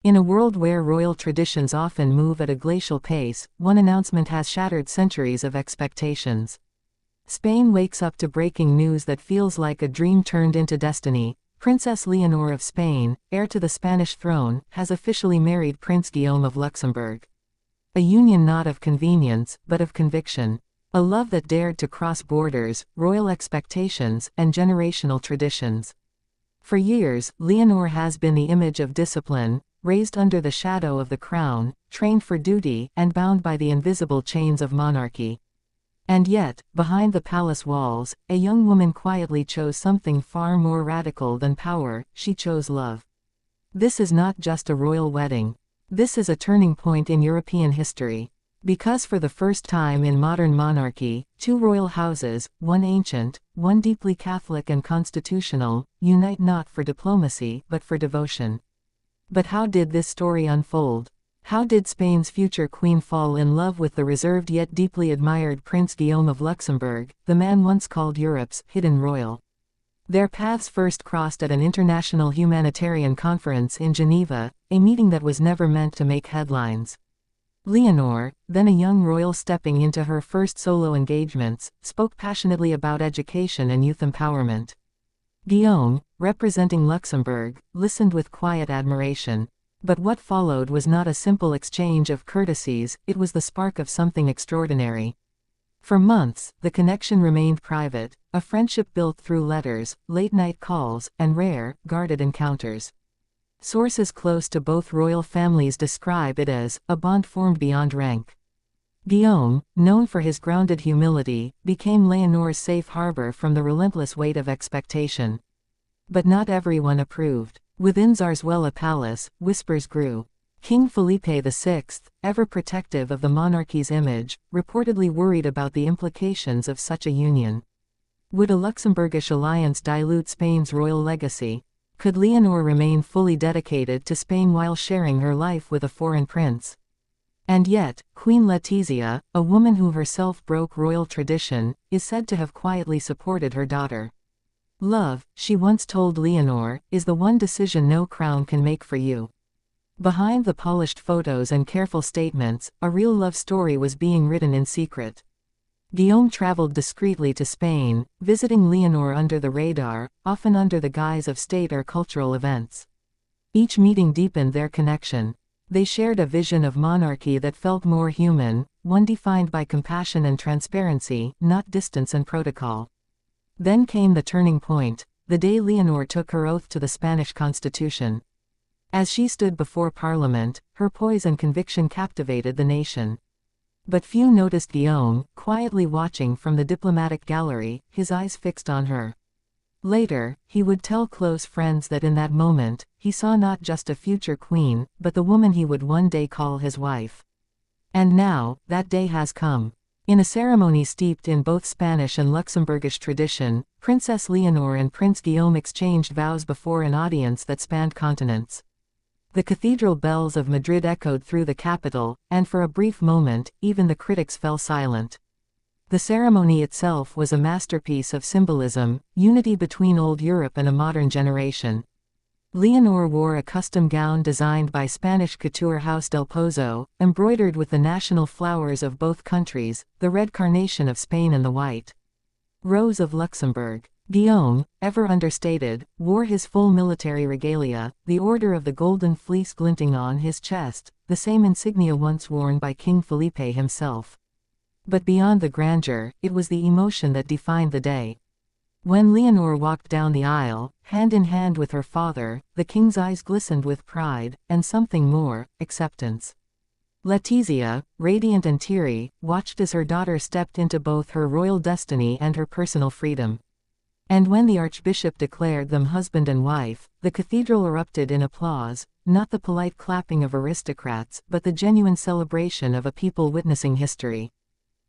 In a world where royal traditions often move at a glacial pace, one announcement has shattered centuries of expectations. Spain wakes up to breaking news that feels like a dream turned into destiny. Princess Leonor of Spain, heir to the Spanish throne, has officially married Prince Guillaume of Luxembourg. A union not of convenience, but of conviction. A love that dared to cross borders, royal expectations, and generational traditions. For years, Leonor has been the image of discipline, raised under the shadow of the crown, trained for duty, and bound by the invisible chains of monarchy. And yet, behind the palace walls, a young woman quietly chose something far more radical than power. She chose love. This is not just a royal wedding. This is a turning point in European history. Because for the first time in modern monarchy, two royal houses, one ancient, one deeply Catholic and constitutional, unite not for diplomacy but for devotion. But how did this story unfold? How did Spain's future queen fall in love with the reserved yet deeply admired Prince Guillaume of Luxembourg, the man once called Europe's hidden royal? Their paths first crossed at an international humanitarian conference in Geneva, a meeting that was never meant to make headlines. Leonor, then a young royal stepping into her first solo engagements, spoke passionately about education and youth empowerment. Guillaume, representing Luxembourg, listened with quiet admiration. But what followed was not a simple exchange of courtesies, it was the spark of something extraordinary. For months, the connection remained private, a friendship built through letters, late-night calls, and rare, guarded encounters. Sources close to both royal families describe it as a bond formed beyond rank. Guillaume, known for his grounded humility, became Leonor's safe harbor from the relentless weight of expectation. But not everyone approved. Within Zarzuela Palace, whispers grew. King Felipe VI, ever protective of the monarchy's image, reportedly worried about the implications of such a union. Would a Luxembourgish alliance dilute Spain's royal legacy? Could Leonor remain fully dedicated to Spain while sharing her life with a foreign prince? And yet, Queen Letizia, a woman who herself broke royal tradition, is said to have quietly supported her daughter. Love, she once told Leonor, is the one decision no crown can make for you. Behind the polished photos and careful statements, a real love story was being written in secret. Guillaume traveled discreetly to Spain, visiting Leonor under the radar, often under the guise of state or cultural events. Each meeting deepened their connection. They shared a vision of monarchy that felt more human, one defined by compassion and transparency, not distance and protocol. Then came the turning point, the day Leonor took her oath to the Spanish Constitution. As she stood before Parliament, her poise and conviction captivated the nation. But few noticed Guillaume, quietly watching from the diplomatic gallery, his eyes fixed on her. Later, he would tell close friends that in that moment, he saw not just a future queen, but the woman he would one day call his wife. And now, that day has come. In a ceremony steeped in both Spanish and Luxembourgish tradition, Princess Leonor and Prince Guillaume exchanged vows before an audience that spanned continents. The cathedral bells of Madrid echoed through the capital, and for a brief moment, even the critics fell silent. The ceremony itself was a masterpiece of symbolism, unity between old Europe and a modern generation. Leonor wore a custom gown designed by Spanish couture house Del Pozo, embroidered with the national flowers of both countries, the red carnation of Spain and the white rose of Luxembourg. Guillaume, ever understated, wore his full military regalia, the Order of the Golden Fleece glinting on his chest, the same insignia once worn by King Felipe himself. But beyond the grandeur, it was the emotion that defined the day. When Leonor walked down the aisle, hand in hand with her father, the king's eyes glistened with pride, and something more, acceptance. Letizia, radiant and teary, watched as her daughter stepped into both her royal destiny and her personal freedom. And when the archbishop declared them husband and wife, the cathedral erupted in applause, not the polite clapping of aristocrats, but the genuine celebration of a people witnessing history.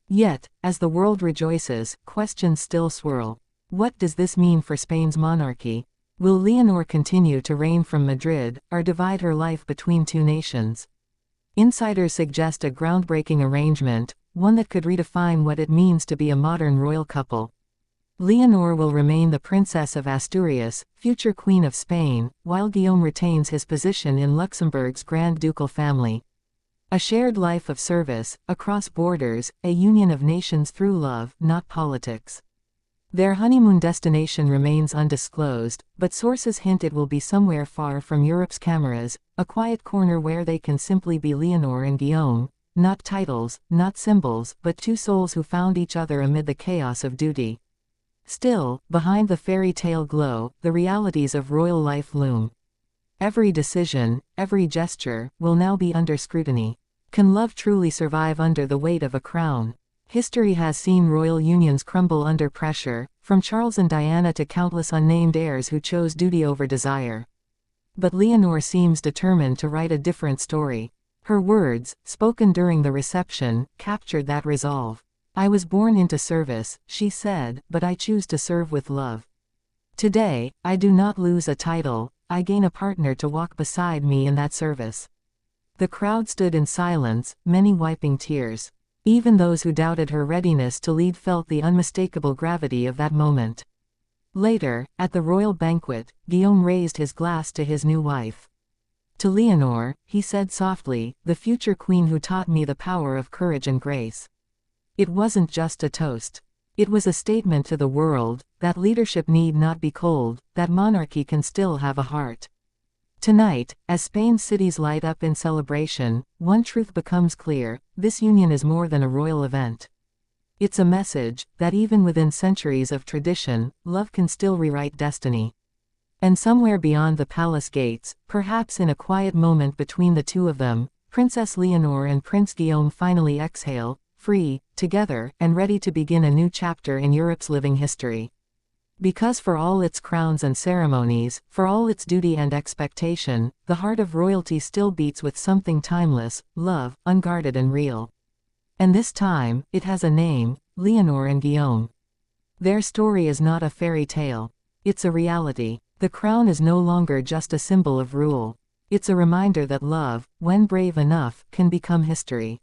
Yet, as the world rejoices, questions still swirl. What does this mean for Spain's monarchy? Will Leonor continue to reign from Madrid, or divide her life between two nations? Insiders suggest a groundbreaking arrangement, one that could redefine what it means to be a modern royal couple. Leonor will remain the Princess of Asturias, future Queen of Spain, while Guillaume retains his position in Luxembourg's Grand Ducal family. A shared life of service, across borders, a union of nations through love, not politics. Their honeymoon destination remains undisclosed, but sources hint it will be somewhere far from Europe's cameras, a quiet corner where they can simply be Leonor and Guillaume, not titles, not symbols, but two souls who found each other amid the chaos of duty. Still, behind the fairy tale glow, the realities of royal life loom. Every decision, every gesture, will now be under scrutiny. Can love truly survive under the weight of a crown? History has seen royal unions crumble under pressure, from Charles and Diana to countless unnamed heirs who chose duty over desire. But Leonor seems determined to write a different story. Her words, spoken during the reception, captured that resolve. "I was born into service," she said, "but I choose to serve with love. Today, I do not lose a title, I gain a partner to walk beside me in that service." The crowd stood in silence, many wiping tears. Even those who doubted her readiness to lead felt the unmistakable gravity of that moment. Later, at the royal banquet, Guillaume raised his glass to his new wife. "To Leonor," he said softly, "the future queen who taught me the power of courage and grace." It wasn't just a toast. It was a statement to the world, that leadership need not be cold, that monarchy can still have a heart. Tonight, as Spain's cities light up in celebration, one truth becomes clear: this union is more than a royal event. It's a message, that even within centuries of tradition, love can still rewrite destiny. And somewhere beyond the palace gates, perhaps in a quiet moment between the two of them, Princess Leonor and Prince Guillaume finally exhale, free, together, and ready to begin a new chapter in Europe's living history. Because for all its crowns and ceremonies, for all its duty and expectation, the heart of royalty still beats with something timeless, love, unguarded and real. And this time, it has a name: Leonor and Guillaume. Their story is not a fairy tale. It's a reality. The crown is no longer just a symbol of rule. It's a reminder that love, when brave enough, can become history.